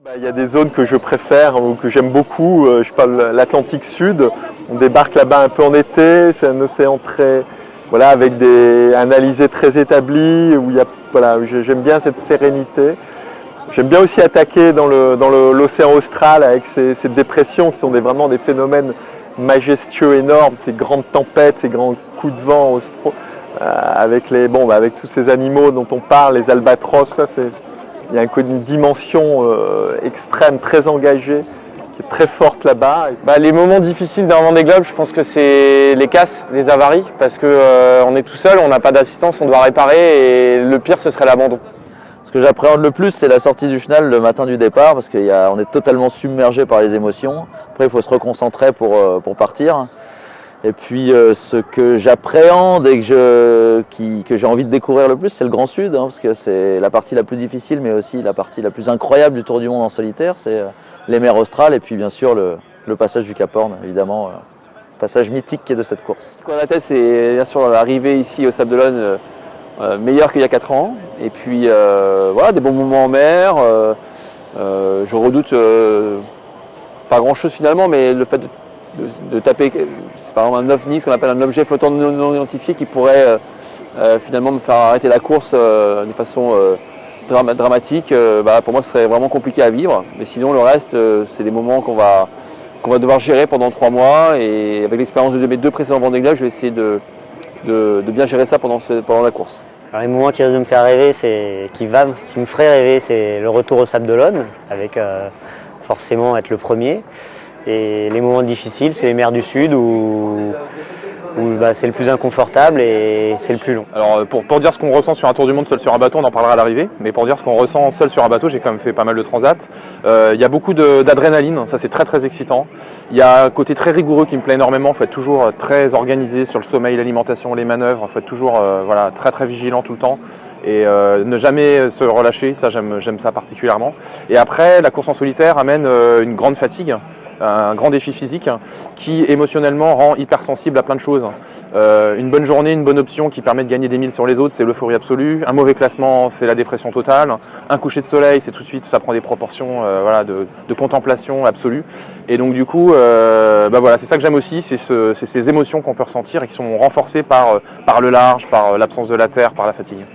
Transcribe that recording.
Il y a des zones que je préfère ou que j'aime beaucoup. Je parle de l'Atlantique Sud. On débarque là-bas un peu en été. C'est un océan très, voilà, avec un alizé très établi. Où il y a, voilà, j'aime bien cette sérénité. J'aime bien aussi attaquer dans l'océan austral avec ces dépressions qui sont vraiment des phénomènes majestueux, énormes, ces grandes tempêtes, ces grands coups de vent austraux, avec tous ces animaux dont on parle, les albatros, ça c'est. Il y a une dimension extrême, très engagée, qui est très forte là-bas. Les moments difficiles d'un Vendée Globe, je pense que c'est les casses, les avaries, parce qu'on est tout seul, on n'a pas d'assistance, on doit réparer et le pire ce serait l'abandon. Ce que j'appréhende le plus, c'est la sortie du chenal le matin du départ, parce qu'on est totalement submergé par les émotions. Après, il faut se reconcentrer pour partir. Et puis, ce que j'appréhende et que j'ai envie de découvrir le plus, c'est le Grand Sud, parce que c'est la partie la plus difficile, mais aussi la partie la plus incroyable du Tour du Monde en solitaire. C'est les mers australes et puis bien sûr le passage du Cap Horn, évidemment, passage mythique qui est de cette course. Ce qu'on a en tête, c'est bien sûr l'arrivée ici au Sable d'Olonne, meilleure qu'il y a 4 ans. Et puis voilà, des bons moments en mer. Je redoute pas grand-chose finalement, mais le fait de taper, c'est par exemple un ovni, ce qu'on appelle un objet flottant non identifié qui pourrait finalement me faire arrêter la course de façon dramatique, pour moi ce serait vraiment compliqué à vivre. Mais sinon le reste, c'est des moments qu'on va devoir gérer pendant 3 mois, et avec l'expérience de mes 2 précédents Vendée Globe, je vais essayer de bien gérer ça pendant la course. Alors, les moments qui risquent de me faire rêver, qui me ferait rêver, c'est le retour au Sable d'Olonne, avec forcément être le premier. Et les moments difficiles, c'est les mers du Sud où c'est le plus inconfortable et c'est le plus long. Alors pour dire ce qu'on ressent sur un Tour du Monde seul sur un bateau, on en parlera à l'arrivée, mais pour dire ce qu'on ressent seul sur un bateau, j'ai quand même fait pas mal de transats. Il y a beaucoup d'adrénaline, ça c'est très très excitant. Il y a un côté très rigoureux qui me plaît énormément, il faut être toujours très organisé sur le sommeil, l'alimentation, les manœuvres, il faut être toujours très très vigilant tout le temps. Et ne jamais se relâcher, ça j'aime ça particulièrement. Et après, la course en solitaire amène une grande fatigue, un grand défi physique qui émotionnellement rend hypersensible à plein de choses. Une bonne journée, une bonne option qui permet de gagner des milles sur les autres, c'est l'euphorie absolue. Un mauvais classement, c'est la dépression totale. Un coucher de soleil, c'est tout de suite, ça prend des proportions de contemplation absolue. Et donc du coup, c'est ça que j'aime aussi, c'est ces émotions qu'on peut ressentir et qui sont renforcées par le large, par l'absence de la terre, par la fatigue.